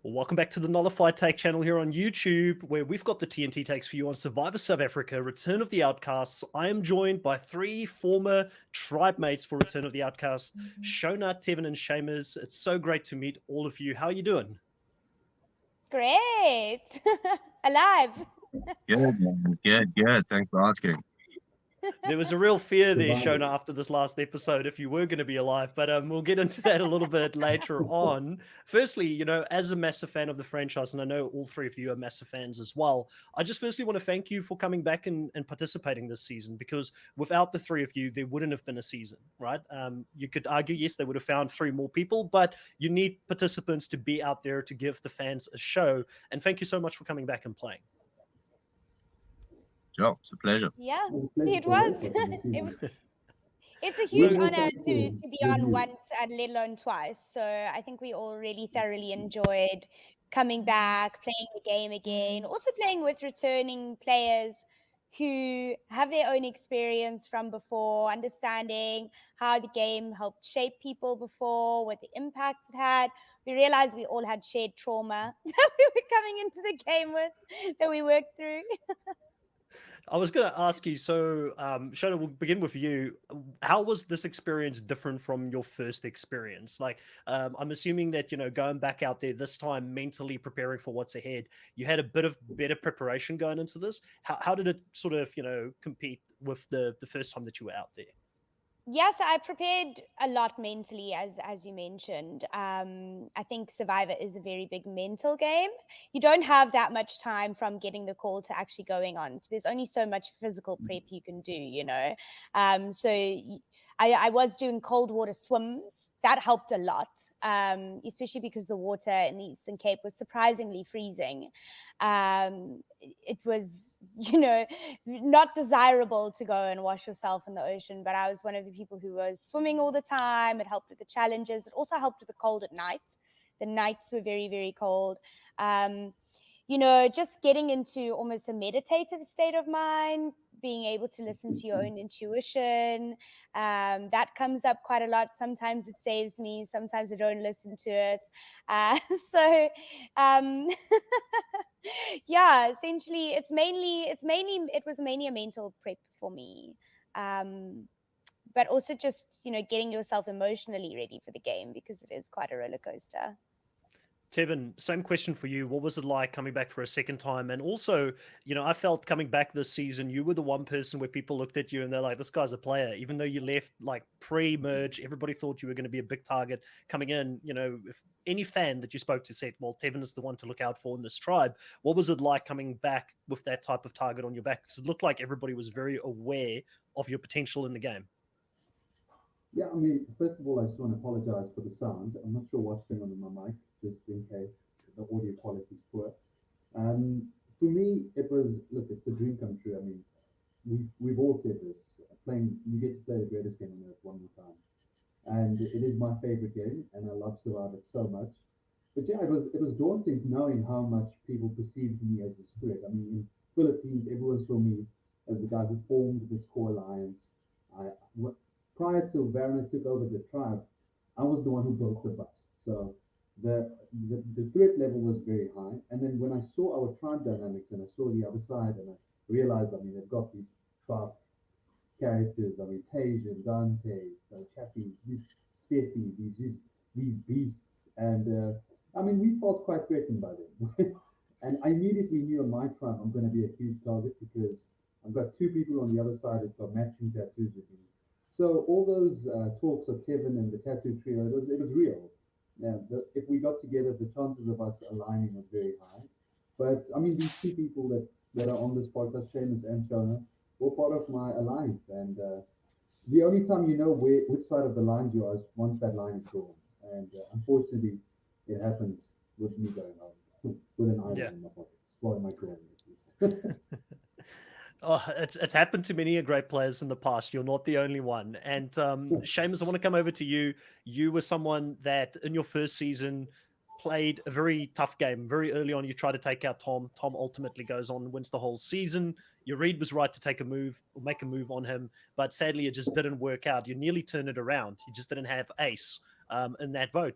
Well, welcome back to the Nullified Take channel here on YouTube, where we've got the TNT takes for you on Survivor South Africa, Return of the Outcasts. I am joined by three former tribe mates for Return of the Outcasts, Shona, Tevin, and Seamus. It's so great to meet all of you. How are you doing? Great. Alive. Good, man. Good. Thanks for asking. There was a real fear there, Shona, after this last episode, if you were going to be alive, but we'll get into that a little bit later on. Firstly, as a massive fan of the franchise, and I know all three of you are massive fans as well, I just firstly want to thank you for coming back and participating this season, because without the three of you, there wouldn't have been a season, right? You could argue, yes, they would have found three more people, but you need participants to be out there to give the fans a show. And thank you so much for coming back and playing. Sure, it's a pleasure. Yeah, It was. It's a huge honor to be on once and let alone twice. So I think we all really thoroughly enjoyed coming back, playing the game again, also playing with returning players who have their own experience from before, understanding how the game helped shape people before, what the impact it had. We realized we all had shared trauma that we were coming into the game with, that we worked through. I was going to ask you, so Shona, we'll begin with you. How was this experience different from your first experience? Like, I'm assuming that, going back out there this time, mentally preparing for what's ahead, you had a bit of better preparation going into this. How did it sort of, compete with the first time that you were out there? Yes, I prepared a lot mentally, as you mentioned. I think Survivor is a very big mental game. You don't have that much time from getting the call to actually going on. So there's only so much physical prep you can do, I was doing cold water swims. That helped a lot, especially because the water in the Eastern Cape was surprisingly freezing. It was, not desirable to go and wash yourself in the ocean, but I was one of the people who was swimming all the time. It helped with the challenges. It also helped with the cold at night. The nights were very, very cold. Just getting into almost a meditative state of mind, being able to listen to your own intuition. That comes up quite a lot. Sometimes it saves me. Sometimes I don't listen to it. Yeah, essentially it was mainly a mental prep for me. But also just, getting yourself emotionally ready for the game, because it is quite a roller coaster. Tevin, same question for you. What was it like coming back for a second time? And also, I felt coming back this season, you were the one person where people looked at you and they're like, this guy's a player. Even though you left like pre-merge, everybody thought you were going to be a big target coming in. If any fan that you spoke to said, well, Tevin is the one to look out for in this tribe. What was it like coming back with that type of target on your back? Because it looked like everybody was very aware of your potential in the game. Yeah, I mean, first of all, I just want to apologize for the sound. I'm not sure what's going on in my mic, just in case the audio quality is poor. For me, it was, look, it's a dream come true. I mean, we've all said this. You get to play the greatest game on earth one more time. And it is my favorite game, and I love Survivor so much. But yeah, it was daunting knowing how much people perceived me as a threat. I mean, in Philippines, everyone saw me as the guy who formed this core alliance. Prior to Werner took over the tribe, I was the one who broke the bust. So the threat level was very high. And then when I saw our tribe dynamics and I saw the other side, and I realized, I mean, they've got these buff characters. I mean, Tage and Dante, Chappie, these Steffi, these beasts, and I mean, we felt quite threatened by them. And I immediately knew on my tribe I'm going to be a huge target, because I've got two people on the other side who've got matching tattoos with me. So all those talks of Tevin and the tattoo trio, it was real. Yeah, if we got together, the chances of us aligning was very high. But I mean, these two people that are on this podcast, Seamus and Shona, were part of my alliance. And the only time you know which side of the lines you are is once that line is gone. And unfortunately, it happened with me going home with an island in my pocket, well, in my corner at least. Oh, it's happened to many great players in the past. You're not the only one. And Seamus, I want to come over to you. You were someone that in your first season played a very tough game. Very early on, you tried to take out Tom. Tom ultimately goes on and wins the whole season. Your read was right to take a move or make a move on him, but sadly, it just didn't work out. You nearly turned it around. You just didn't have ace in that vote.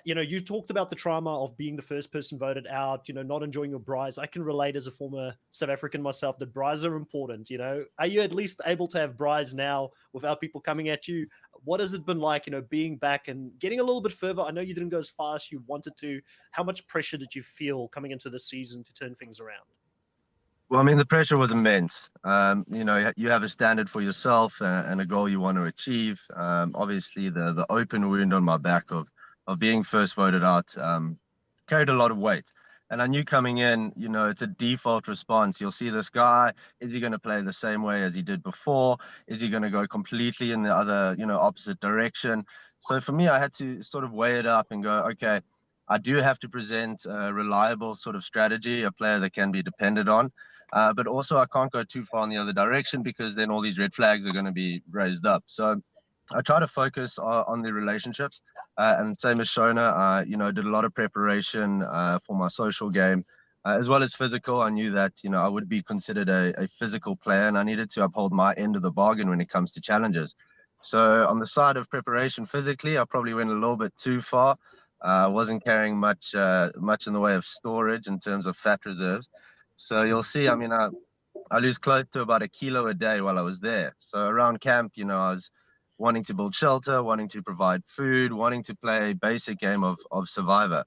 You know, you talked about the trauma of being the first person voted out, you know, not enjoying your braais. I can relate as a former South African myself that braais are important, you know. Are you at least able to have braais now without people coming at you? What has it been like, you know, being back and getting a little bit further? I know you didn't go as far as you wanted to. How much pressure did you feel coming into the season to turn things around? Well, I mean, the pressure was immense. You know, you have a standard for yourself and a goal you want to achieve. Obviously, the open wound on my back of being first voted out carried a lot of weight. And I knew coming in, you know, it's a default response. You'll see this guy. Is he going to play the same way as he did before? Is he going to go completely in the other, you know, opposite direction? So for me, I had to sort of weigh it up and go, okay, I do have to present a reliable sort of strategy, a player that can be depended on. But also, I can't go too far in the other direction because then all these red flags are going to be raised up. So I try to focus on the relationships. And same as Shona, you know, did a lot of preparation for my social game, as well as physical. I knew that, you know, I would be considered a physical player, and I needed to uphold my end of the bargain when it comes to challenges. So on the side of preparation physically, I probably went a little bit too far. Wasn't carrying much in the way of storage in terms of fat reserves. So you'll see, I mean, I lose close to about a kilo a day while I was there. So around camp, you know, I was wanting to build shelter, wanting to provide food, wanting to play a basic game of Survivor.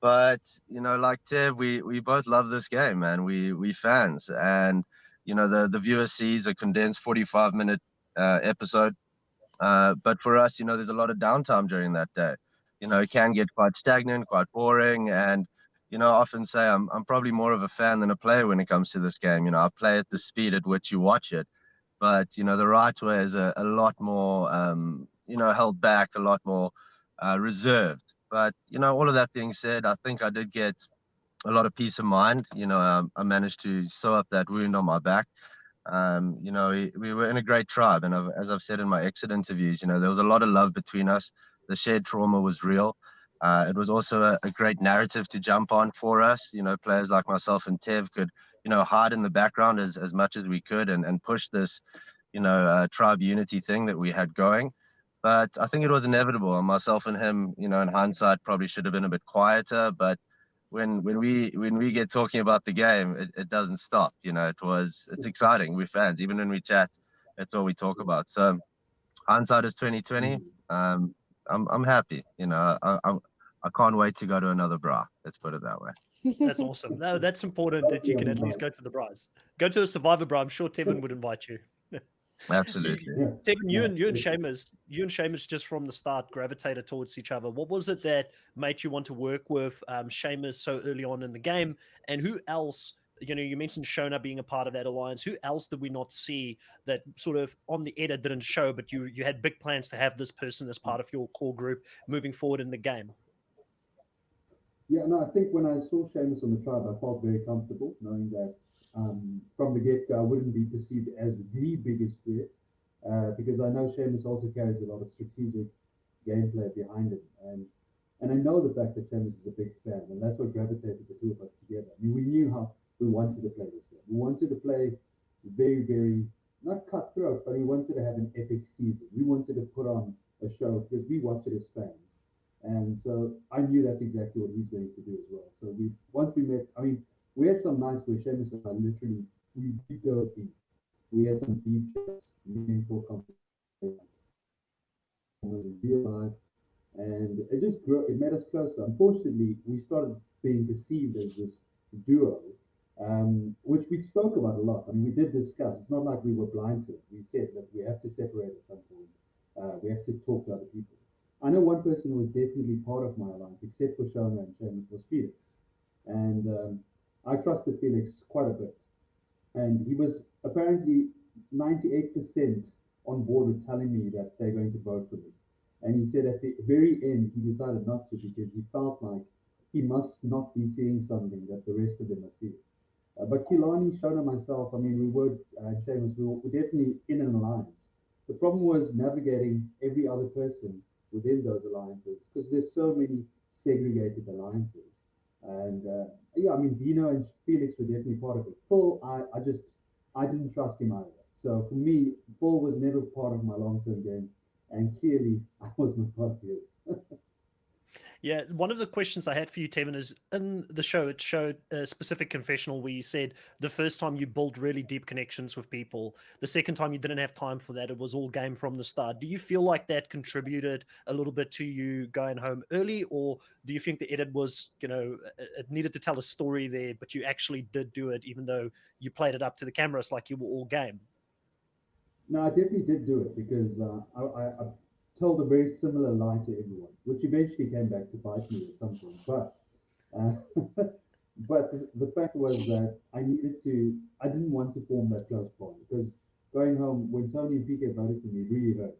But, you know, like Tev, we both love this game, man. We fans. And, you know, the viewer sees a condensed 45-minute episode. But for us, you know, there's a lot of downtime during that day. You know, it can get quite stagnant, quite boring. And, you know, I often say I'm probably more of a fan than a player when it comes to this game. You know, I play at the speed at which you watch it. But, you know, the right way is a lot more, you know, held back, a lot more reserved. But, you know, all of that being said, I think I did get a lot of peace of mind. You know, I managed to sew up that wound on my back. You know, we were in a great tribe, and as I've said in my exit interviews, you know, there was a lot of love between us. The shared trauma was real. It was also a great narrative to jump on for us. You know, players like myself and Tev could, you know, hide in the background as much as we could and push this, you know, tribe unity thing that we had going. But I think it was inevitable. And myself and him, you know, in hindsight, probably should have been a bit quieter. But when we get talking about the game, it doesn't stop. You know, it's exciting. We're fans. Even when we chat, that's all we talk about. So hindsight is 2020. I'm happy. You know, I can't wait to go to another bra. Let's put it that way. That's awesome. No, that's important that you can at least go to the braais. Go to a Survivor bra. I'm sure Tevin would invite you. Absolutely. Tevin, you and Seamus just from the start gravitated towards each other. What was it that made you want to work with Seamus so early on in the game? And who else? You know, you mentioned Shona being a part of that alliance. Who else did we not see that sort of on the edit didn't show, but you had big plans to have this person as part of your core group moving forward in the game? Yeah, no, I think when I saw Seamus on the tribe, I felt very comfortable knowing that from the get-go, I wouldn't be perceived as the biggest threat because I know Seamus also carries a lot of strategic gameplay behind him. And I know the fact that Seamus is a big fan, and that's what gravitated the two of us together. I mean, we knew how we wanted to play this game. We wanted to play very, very, not cutthroat, but we wanted to have an epic season. We wanted to put on a show because we watch it as fans. And so I knew that's exactly what he's going to do as well. So once we met, I mean, we had some nights where Seamus and I literally, we dove deep. We had some deep chats, meaningful conversations in real life. And it just grew, it made us closer. Unfortunately, we started being perceived as this duo, which we spoke about a lot. I mean, we did discuss. It's not like we were blind to it. We said that we have to separate at some point. We have to talk to other people. I know one person who was definitely part of my alliance, except for Shona and Seamus, was Felix. And I trusted Felix quite a bit. And he was apparently 98% on board with telling me that they're going to vote for me. And he said at the very end, he decided not to because he felt like he must not be seeing something that the rest of them are seeing. But Kilani, Shona, myself, I mean, we were, Seamus, we were definitely in an alliance. The problem was navigating every other person within those alliances because there's so many segregated alliances. And yeah, I mean, Dino and Felix were definitely part of it. Phil, I didn't trust him either. So for me, Phil was never part of my long-term game. And clearly, I was not part of his. Yeah, one of the questions I had for you, Tevin, is in the show, it showed a specific confessional where you said the first time you built really deep connections with people, the second time you didn't have time for that. It was all game from the start. Do you feel like that contributed a little bit to you going home early, or do you think the edit was, it needed to tell a story there, but you actually did do it, even though you played it up to the cameras like you were all game? No, I definitely did do it because I told a very similar lie to everyone, which eventually came back to bite me at some point. Uh, but the fact was that I didn't want to form that close bond because going home, when Tony and PK voted for me, really hurt.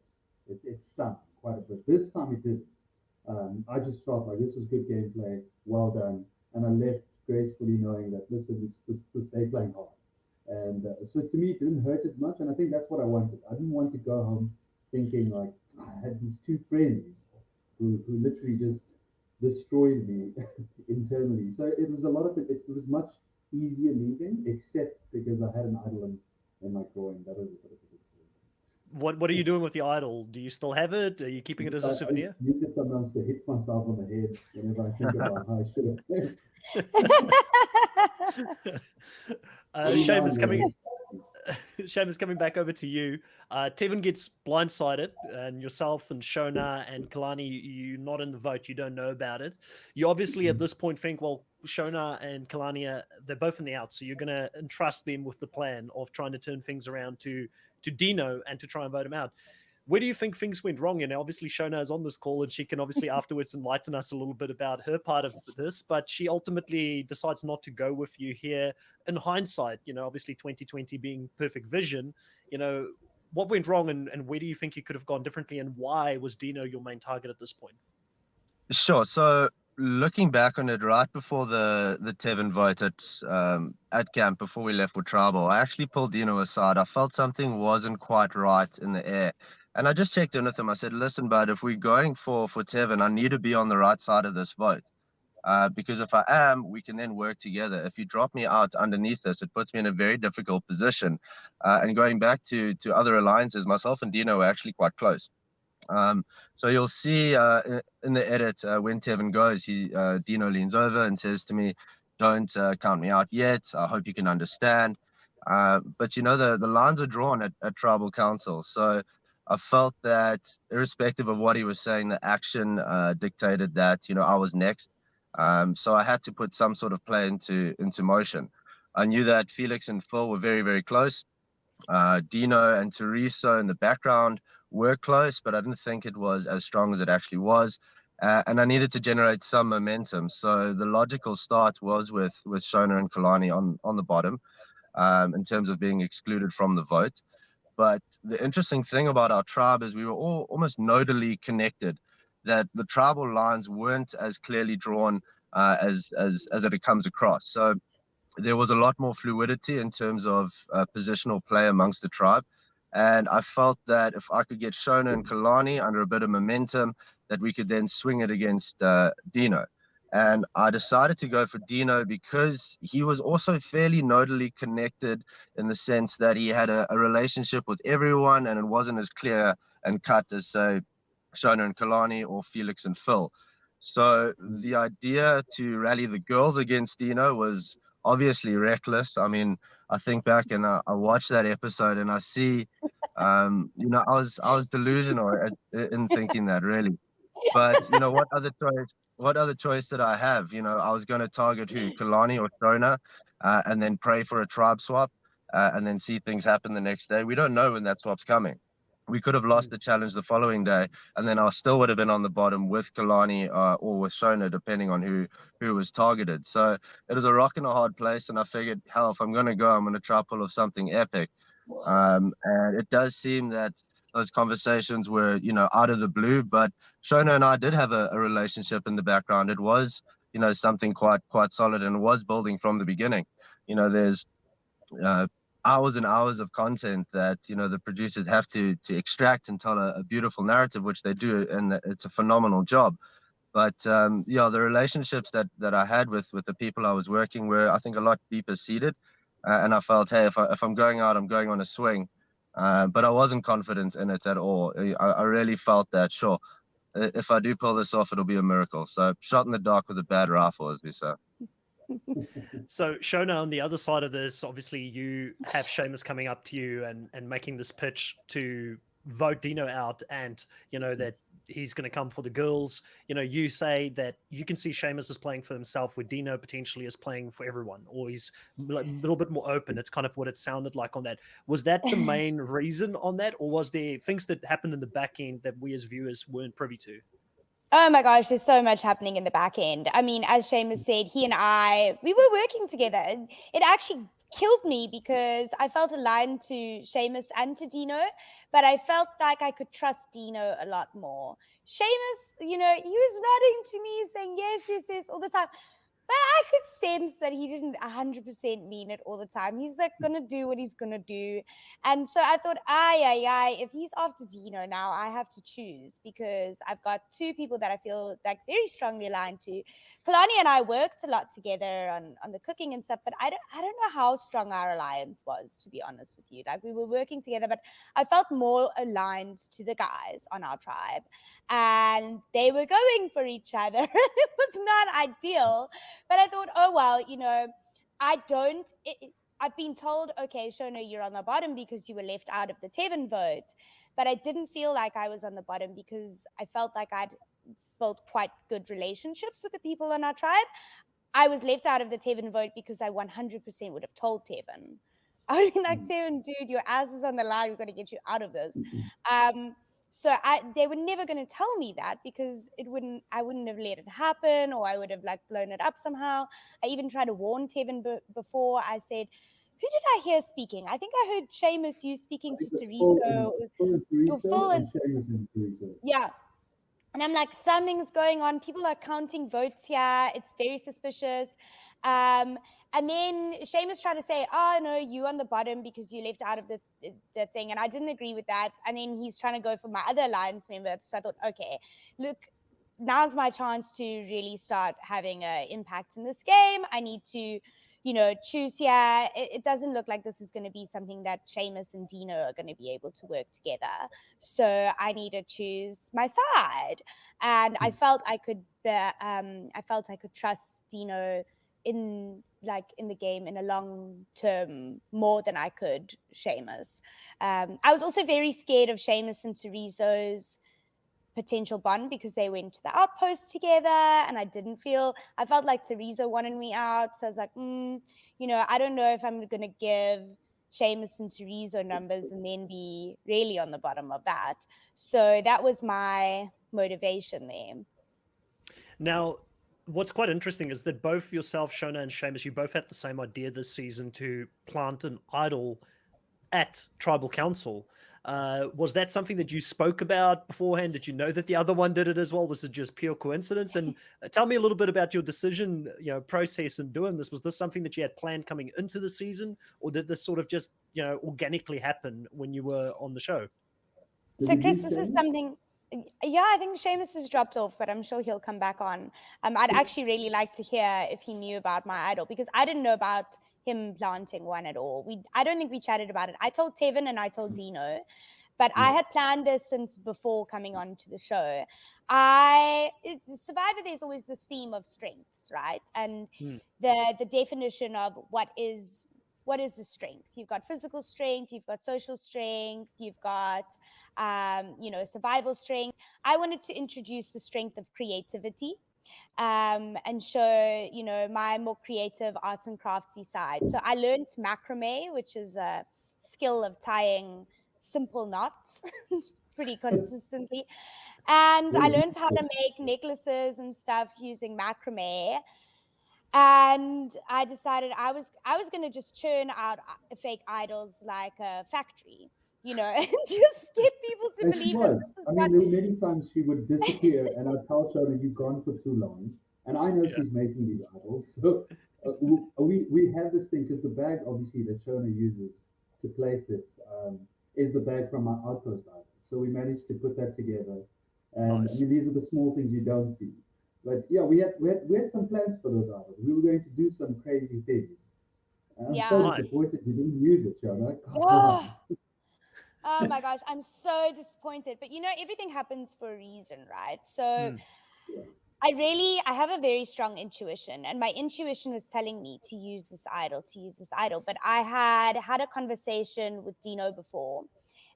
It stung quite a bit. This time it didn't. I just felt like this was good gameplay, well done. And I left gracefully knowing that, listen, they playing hard. And so to me, it didn't hurt as much. And I think that's what I wanted. I didn't want to go home thinking like I had these two friends who literally just destroyed me internally. So it was a lot of it. It was much easier leaving, except because I had an idol in my groin. That was a bit of a disappointment. What are you doing with the idol? Do you still have it? Are you keeping it as a souvenir? I use it sometimes to hit myself on the head whenever I think about how I should have played. Seamus coming back over to you. Tevin gets blindsided, and yourself and Shona and Kalani, you're not in the vote. You don't know about it. You obviously at this point think, well, Shona and Kalani, they're both in the out, so you're going to entrust them with the plan of trying to turn things around to Dino and to try and vote him out. Where do you think things went wrong? And obviously Shona is on this call and she can obviously afterwards enlighten us a little bit about her part of this, but she ultimately decides not to go with you here. In hindsight, obviously 2020 being perfect vision, what went wrong and where do you think you could have gone differently, and why was Dino your main target at this point? Sure. So looking back on it, right before the Tevin vote at camp, before we left for tribal, I actually pulled Dino aside. I felt something wasn't quite right in the air. And I just checked in with him. I said, listen, bud, if we're going for Tevin, I need to be on the right side of this vote. Because if I am, we can then work together. If you drop me out underneath this, it puts me in a very difficult position. And going back to other alliances, myself and Dino were actually quite close. So you'll see in the edit when Tevin goes, Dino leans over and says to me, "Don't count me out yet. I hope you can understand." But the lines are drawn at tribal council. So I felt that irrespective of what he was saying, the action dictated that I was next. So I had to put some sort of play into motion. I knew that Felix and Phil were very, very close. Dino and Teresa in the background were close, but I didn't think it was as strong as it actually was. And I needed to generate some momentum. So the logical start was with Shona and Kalani on the bottom in terms of being excluded from the vote. But the interesting thing about our tribe is we were all almost nodally connected, that the tribal lines weren't as clearly drawn as it comes across. So there was a lot more fluidity in terms of positional play amongst the tribe. And I felt that if I could get Shona and Kalani under a bit of momentum, that we could then swing it against Dino. And I decided to go for Dino because he was also fairly nodally connected in the sense that he had a relationship with everyone, and it wasn't as clear and cut as, say, Shona and Kalani or Felix and Phil. So the idea to rally the girls against Dino was obviously reckless. I mean, I think back and I watched that episode and I see, I was delusional in thinking that, really. But what other choice did I have? I was going to target who, Kalani or Shona, and then pray for a tribe swap, and then see things happen the next day. We don't know when that swap's coming. We could have lost the challenge the following day, and then I still would have been on the bottom with Kalani or with Shona, depending on who was targeted. So it was a rock and a hard place, and I figured, hell, if I'm going to go, I'm going to try pull off something epic. And it does seem that those conversations were, out of the blue, but Shona and I did have a relationship in the background. It was, something quite solid, and was building from the beginning. There's hours and hours of content that the producers have to extract and tell a beautiful narrative, which they do, and it's a phenomenal job. But the relationships that I had with the people I was working were, I think, a lot deeper seated, and I felt, hey, if I'm going out, I'm going on a swing. But I wasn't confident in it at all. I really felt that, sure, if I do pull this off, it'll be a miracle. So shot in the dark with a bad rifle, as we say. So Shona, on the other side of this, obviously you have Seamus coming up to you and making this pitch to vote Dino out, and you know that he's going to come for the girls. You know, you say that you can see Seamus is playing for himself, where Dino potentially is playing for everyone, or he's a little bit more open. It's kind of what it sounded like on that. Was that the main reason on that, or was there things that happened in the back end that we as viewers weren't privy to? Oh my gosh, there's so much happening in the back end. I mean, as Seamus said, he and we were working together. It actually killed me because I felt aligned to Seamus and to Dino, but I felt like I could trust Dino a lot more. Seamus, you know, he was nodding to me saying yes, yes, yes all the time. But I could sense that he didn't 100% mean it all the time. He's like going to do what he's going to do. And so I thought, if he's after Dino now, I have to choose because I've got two people that I feel like very strongly aligned to. Kalani and I worked a lot together on the cooking and stuff, but I don't know how strong our alliance was, to be honest with you. Like we were working together, but I felt more aligned to the guys on our tribe. And they were going for each other. It was not ideal. But I thought, oh, well, you know, I've been told, okay, Shona, you're on the bottom because you were left out of the Tevin vote. But I didn't feel like I was on the bottom because I felt like I'd built quite good relationships with the people on our tribe. I was left out of the Tevin vote because I 100% would have told Tevin. I would be like, Tevin, dude, your ass is on the line. We've got to get you out of this. So they were never going to tell me that because I wouldn't have let it happen, or I would have like blown it up somehow. I even tried to warn Tevin before. I said, who did I hear speaking? I think I heard Seamus, you speaking to Teresa. Phil and Seamus and Teresa. Yeah. And I'm like, something's going on. People are counting votes here. It's very suspicious. And then Seamus tried to say, oh, no, you on the bottom because you left out of the thing. And I didn't agree with that. And then he's trying to go for my other alliance member. So I thought, okay, look, now's my chance to really start having an impact in this game. I need to, you know, choose here. It doesn't look like this is going to be something that Seamus and Dino are going to be able to work together. So I need to choose my side. And I felt I could trust Dino in the game in a long term more than I could Seamus. I was also very scared of Seamus and Teresa's potential bond because they went to the outpost together, and I felt like Teresa wanted me out. So I was like, you know, I don't know if I'm going to give Seamus and Teresa numbers and then be really on the bottom of that. So that was my motivation there. Now, what's quite interesting is that both yourself, Shona, and Seamus, you both had the same idea this season to plant an idol at Tribal Council. Was that something that you spoke about beforehand? Did you know that the other one did it as well? Was it just pure coincidence? And tell me a little bit about your decision, you know, process in doing this. Was this something that you had planned coming into the season, or did this sort of just, you know, organically happen when you were on the show? So, Chris, this is something. Yeah, I think Seamus has dropped off, but I'm sure he'll come back on. I'd actually really like to hear if he knew about my idol, because I didn't know about him planting one at all. I don't think we chatted about it. I told Tevin and I told Dino, but I had planned this since before coming on to the show. Survivor, there's always this theme of strengths, right? And the definition of what is the strength. You've got physical strength, you've got social strength, you've got survival strength. I wanted to introduce the strength of creativity and show, you know, my more creative arts and craftsy side. So I learned macrame, which is a skill of tying simple knots pretty consistently. And I learned how to make necklaces and stuff using macrame. And I decided I was going to just churn out fake idols like a factory, you know, and just get people to believe that this is I mean, there were many times she would disappear and I'd tell Shona, you've gone for too long. And I know she's making these idols. So we have this thing, because the bag, obviously, that Shona uses to place it is the bag from our outpost idol. So we managed to put that together. And I mean, these are the small things you don't see. But yeah, we had some plans for those idols. We were going to do some crazy things. I'm so disappointed you didn't use it, Shona. Oh my gosh, I'm so disappointed. But everything happens for a reason, right? So I have a very strong intuition, and my intuition was telling me to use this idol. But I had a conversation with Dino before,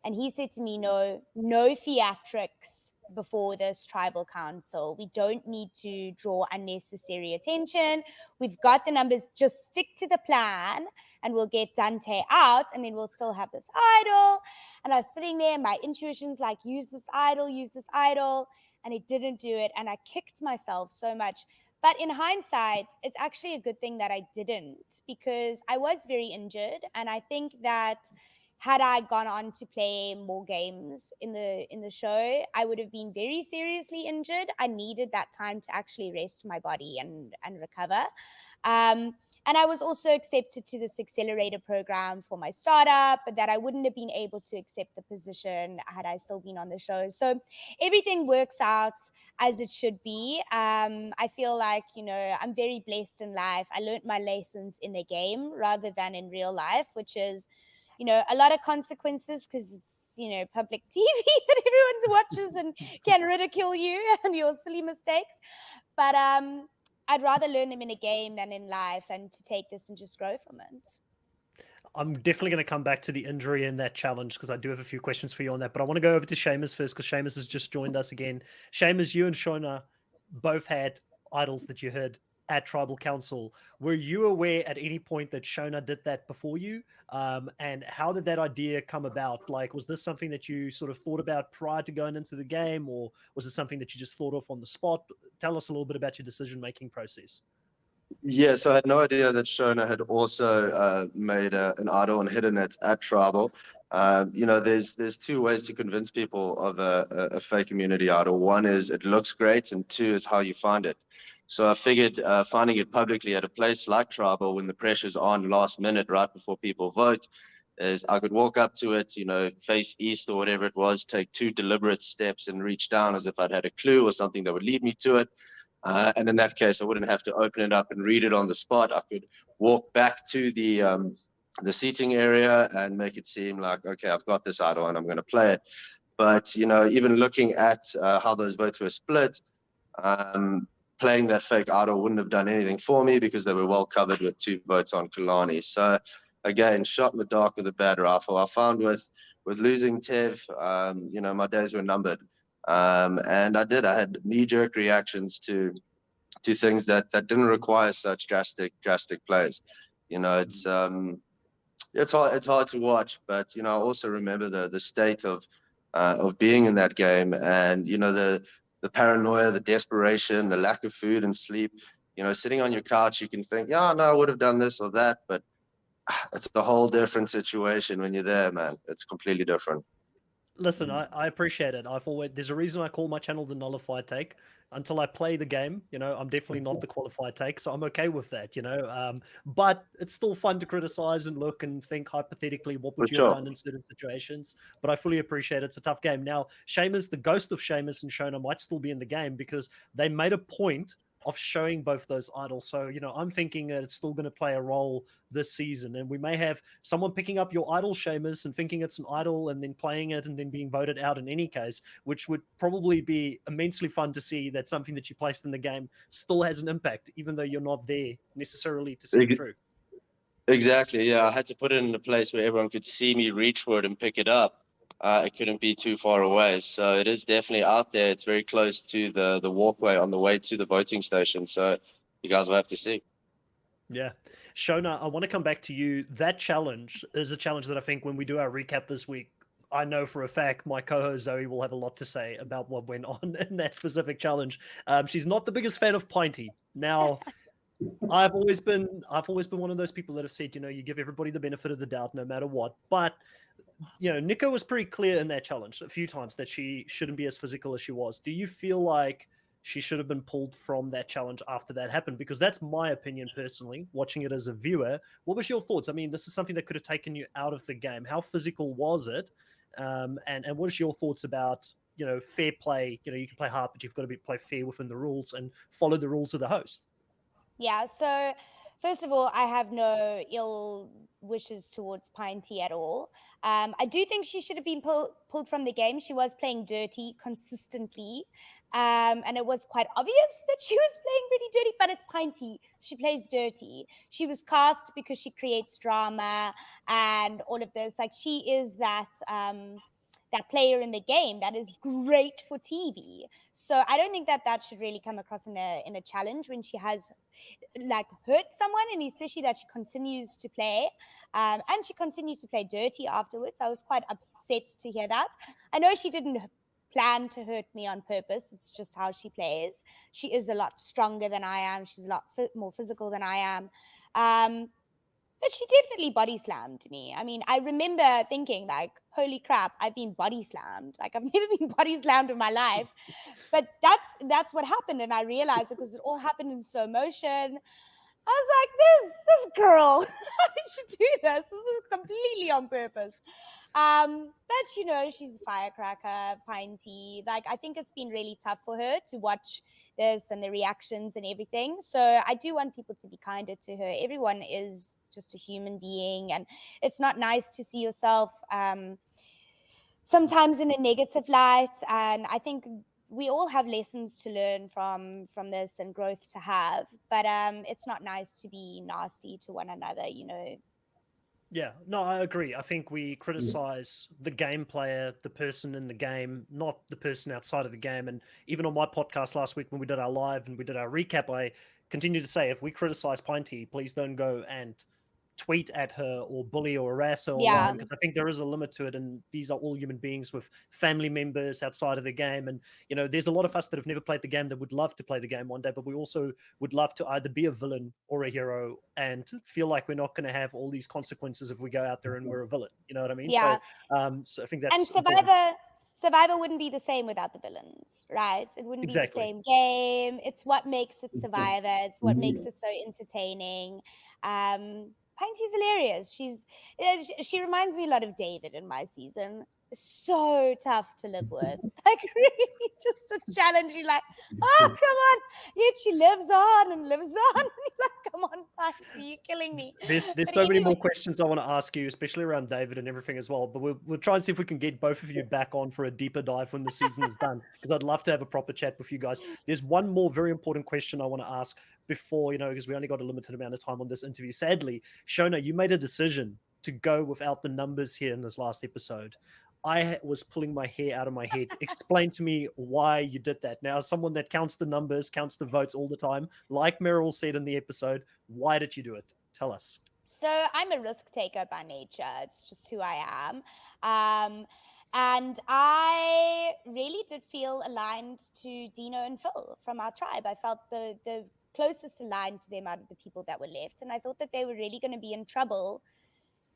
and he said to me, no theatrics before this tribal council. We don't need to draw unnecessary attention. We've got the numbers. Just stick to the plan, and we'll get Dante out, and then we'll still have this idol. And I was sitting there, my intuition's like, use this idol, and it didn't do it. And I kicked myself so much. But in hindsight, it's actually a good thing that I didn't, because I was very injured. And I think that had I gone on to play more games in the show, I would have been very seriously injured. I needed that time to actually rest my body and recover. Um, and I was also accepted to this accelerator program for my startup, but that I wouldn't have been able to accept the position had I still been on the show. So everything works out as it should be. I feel like, I'm very blessed in life. I learned my lessons in the game rather than in real life, which is, a lot of consequences, because it's, public TV that everyone watches and can ridicule you and your silly mistakes. But I'd rather learn them in a game than in life, and to take this and just grow from it. I'm definitely going to come back to the injury and that challenge, because I do have a few questions for you on that. But I want to go over to Seamus first, because Seamus has just joined us again. Seamus, you and Shona both had idols that you heard at Tribal Council. Were you aware at any point that Shona did that before you? And how did that idea come about? Like, was this something that you sort of thought about prior to going into the game, or was it something that you just thought of on the spot? Tell us a little bit about your decision-making process. Yes, I had no idea that Shona had also made an idol and hidden it at Tribal. There's two ways to convince people of a fake community idol. One is it looks great, and two is how you find it. So I figured finding it publicly at a place like Tribal, when the pressure's on last minute, right before people vote, is I could walk up to it, face east or whatever it was, take 2 deliberate steps and reach down as if I'd had a clue or something that would lead me to it. And in that case, I wouldn't have to open it up and read it on the spot. I could walk back to the seating area and make it seem like, okay, I've got this idol and I'm going to play it. But, even looking at how those votes were split, playing that fake idol wouldn't have done anything for me, because they were well covered with 2 votes on Kalani. So again, shot in the dark with a bad rifle. I found with losing Tev, my days were numbered. And I had knee-jerk reactions to things that didn't require such drastic plays. It's hard to watch, but I also remember the state of being in that game, and the paranoia, the desperation, the lack of food and sleep. Sitting on your couch, you can think, yeah, no, I would have done this or that, but it's a whole different situation when you're there, man. It's completely different. Listen, I appreciate it. There's a reason I call my channel the Nullified Take. Until I play the game, I'm definitely not the qualified take, so I'm okay with that, but it's still fun to criticize and look and think hypothetically, what would you have done in certain situations? But I fully appreciate it's a tough game. Now, Seamus, the ghost of Seamus and Shona might still be in the game, because they made a point of showing both those idols. So, I'm thinking that it's still going to play a role this season. And we may have someone picking up your idol, Seamus, and thinking it's an idol and then playing it and then being voted out in any case, which would probably be immensely fun to see, that something that you placed in the game still has an impact, even though you're not there necessarily to see it through. Exactly. Yeah. I had to put it in a place where everyone could see me reach for it and pick it up. It couldn't be too far away. So it is definitely out there. It's very close to the walkway on the way to the voting station. So you guys will have to see. Yeah. Shona, I want to come back to you. That challenge is a challenge that I think when we do our recap this week, I know for a fact my co-host Zoe will have a lot to say about what went on in that specific challenge. She's not the biggest fan of Pinty. Now, I've always been one of those people that have said, you give everybody the benefit of the doubt no matter what. But Nico was pretty clear in that challenge a few times that she shouldn't be as physical as she was. Do you feel like she should have been pulled from that challenge after that happened? Because that's my opinion personally, watching it as a viewer. What was your thoughts? I mean, this is something that could have taken you out of the game. How physical was it? And what is your thoughts about, fair play? You can play hard, but you've got to play fair within the rules and follow the rules of the host. Yeah, so First of all, I have no ill wishes towards Pinty at all. I do think she should have been pulled from the game. She was playing dirty consistently. And it was quite obvious that she was playing pretty dirty, but it's Pinty. She plays dirty. She was cast because she creates drama and all of this. Like, she is that that player in the game that is great for TV. So I don't think that should really come across in a challenge when she has like hurt someone, and especially that she continues to play, and she continued to play dirty afterwards. I was quite upset to hear that. I know she didn't plan to hurt me on purpose. It's just how she plays. She is a lot stronger than I am. She's a lot more physical than I am. But she definitely body slammed me. I mean, I remember thinking like, holy crap, I've been body slammed. Like, I've never been body slammed in my life. But that's what happened. And I realized it because it all happened in slow motion. I was like, this girl, how did she do this? This is completely on purpose. But you know, she's a firecracker, Pinty. Like, I think it's been really tough for her to watch this and the reactions and everything. So I do want people to be kinder to her. Everyone is just a human being, and it's not nice to see yourself sometimes in a negative light. And I think we all have lessons to learn from this and growth to have, but it's not nice to be nasty to one another, you know. Yeah, no, I agree. I think we criticize the game player, the person in the game, not the person outside of the game. And even on my podcast last week when we did our live and we did our recap, I continue to say, if we criticize Pinty, please don't go and tweet at her or bully or harass her online, because I think there is a limit to it, and these are all human beings with family members outside of the game. And you know, there's a lot of us that have never played the game that would love to play the game one day, but we also would love to either be a villain or a hero and feel like we're not going to have all these consequences if we go out there and we're a villain, you know what I mean? Yeah. So I think that's and Survivor wouldn't be the same without the villains, right? It wouldn't be the same game. It's what makes it Survivor. It's what makes it so entertaining. Pinty's hilarious. She reminds me a lot of David in my season. So tough to live with. Like, really just a challenge. You're like, oh, come on. Yet she lives on and lives on. You're like, come on, Pinty, you're killing me. There's so many more questions I want to ask you, especially around David and everything as well. But we'll try and see if we can get both of you back on for a deeper dive when the season is done, because I'd love to have a proper chat with you guys. There's one more very important question I want to ask before, you know, because we only got a limited amount of time on this interview. Sadly, Shona, you made a decision to go without the numbers here in this last episode. I was pulling my hair out of my head. Explain to me why you did that. Now, as someone that counts the numbers, counts the votes all the time, like Meryl said in the episode, why did you do it? Tell us. So I'm a risk taker by nature. It's just who I am. And I really did feel aligned to Dino and Phil from our tribe. I felt the closest aligned to them out of the people that were left. And I thought that they were really going to be in trouble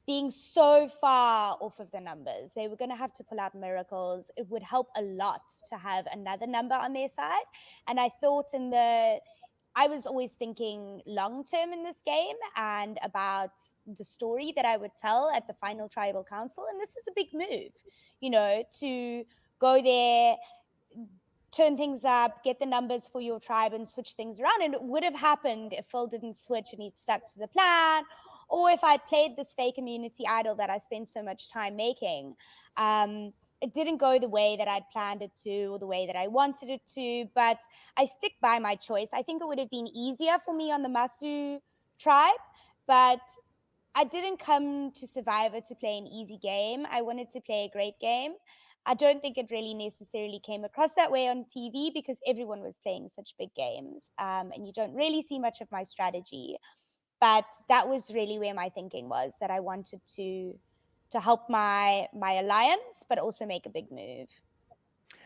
being so far off of the numbers. They were going to have to pull out miracles. It would help a lot to have another number on their side. And I thought I was always thinking long term in this game and about the story that I would tell at the final tribal council. And this is a big move, you know, to go there, turn things up, get the numbers for your tribe and switch things around. And it would have happened if Phil didn't switch and he'd stuck to the plan, or if I played this fake immunity idol that I spent so much time making. It didn't go the way that I'd planned it to or the way that I wanted it to, but I stick by my choice. I think it would have been easier for me on the Masu tribe, but I didn't come to Survivor to play an easy game. I wanted to play a great game. I don't think it really necessarily came across that way on TV because everyone was playing such big games, and you don't really see much of my strategy. But that was really where my thinking was, that I wanted to help my alliance, but also make a big move.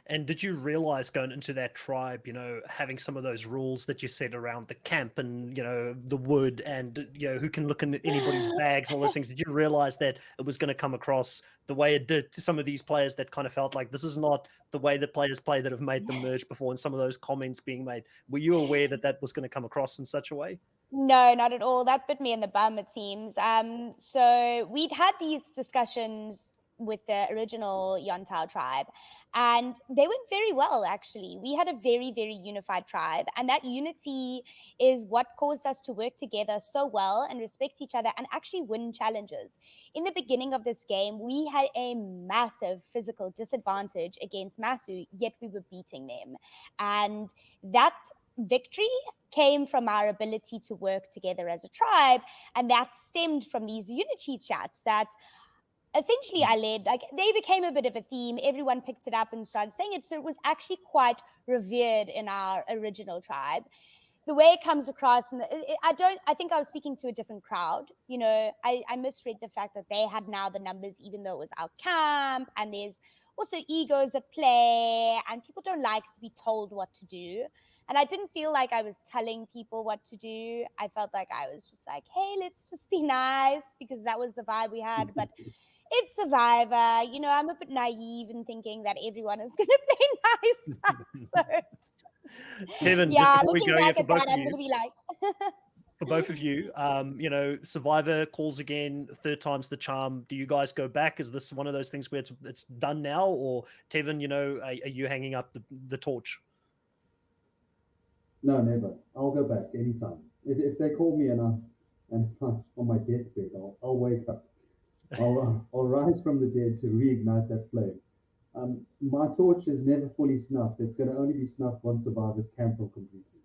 And did you realize going into that tribe, you know, having some of those rules that you said around the camp and, you know, the wood and, you know, who can look in anybody's bags, all those things, did you realize that it was going to come across the way it did to some of these players that kind of felt like this is not the way that players play that have made them merge before, and some of those comments being made? Were you aware that that was going to come across in such a way? No, not at all. That bit me in the bum, it seems. So we'd had these discussions with the original Yontao tribe, and they went very well. Actually, we had a very, very unified tribe, and that unity is what caused us to work together so well and respect each other and actually win challenges. In the beginning of this game, we had a massive physical disadvantage against Masu, yet we were beating them, and that victory came from our ability to work together as a tribe, and that stemmed from these unity chats that essentially I led. Like, they became a bit of a theme. Everyone picked it up and started saying it, so it was actually quite revered in our original tribe. The way it comes across, and I think I was speaking to a different crowd. You know, I misread the fact that they had now the numbers, even though it was our camp, and there's also egos at play, and people don't like to be told what to do. And I didn't feel like I was telling people what to do. I felt like I was just like, hey, let's just be nice, because that was the vibe we had. But it's Survivor. You know, I'm a bit naive in thinking that everyone is going to play nice. So, Tevin, just yeah, before we looking go here back for at both that, of I'm you, going to be like, for both of you, you know, Survivor calls again, third time's the charm. Do you guys go back? Is this one of those things where it's done now, or Tevin, you know, are you hanging up the torch? No, never. I'll go back anytime. If they call me and I'm on my deathbed, I'll wake up. I'll rise from the dead to reignite that flame. My torch is never fully snuffed. It's going to only be snuffed once Survivor's cancelled completely.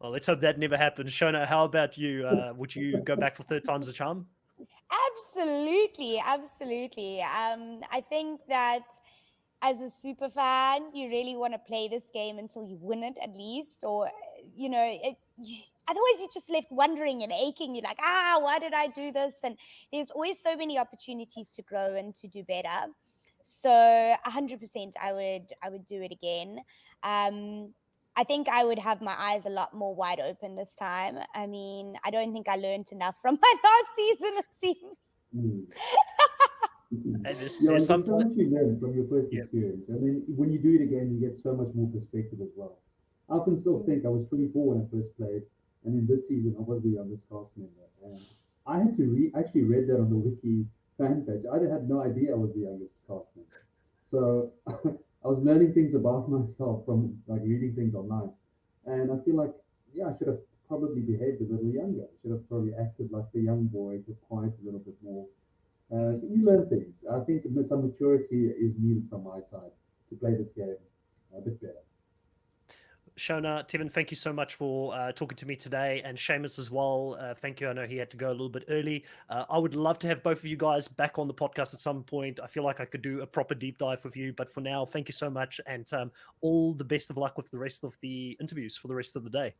Well, let's hope that never happens. Shona, how about you? Would you go back for third time's the charm? absolutely, absolutely. I think that as a super fan, you really want to play this game until you win it, at least, or you know, otherwise you're just left wondering and aching. You're like, why did I do this? And there's always so many opportunities to grow and to do better. So 100%, I would do it again. I think I would have my eyes a lot more wide open this time. I mean, I don't think I learned enough from my last season, it seems. Mm. Hey, there's Yeah, some there's so much you learn from your first Yeah. experience. I mean, when you do it again, you get so much more perspective as well. I often still think I was 24 when I first played, and in this season I was the youngest cast member. And I had to actually read that on the wiki fan page. I had no idea I was the youngest cast member. So I was learning things about myself from like reading things online. And I feel like, yeah, I should have probably behaved a little younger. I should have probably acted like the young boy, kept quiet a little bit more. So you learn things. I think some maturity is needed from my side to play this game a bit better. Shona, Tevin, thank you so much for talking to me today, and Seamus as well. Thank you. I know he had to go a little bit early. I would love to have both of you guys back on the podcast at some point. I feel like I could do a proper deep dive with you, but for now, thank you so much, and all the best of luck with the rest of the interviews for the rest of the day.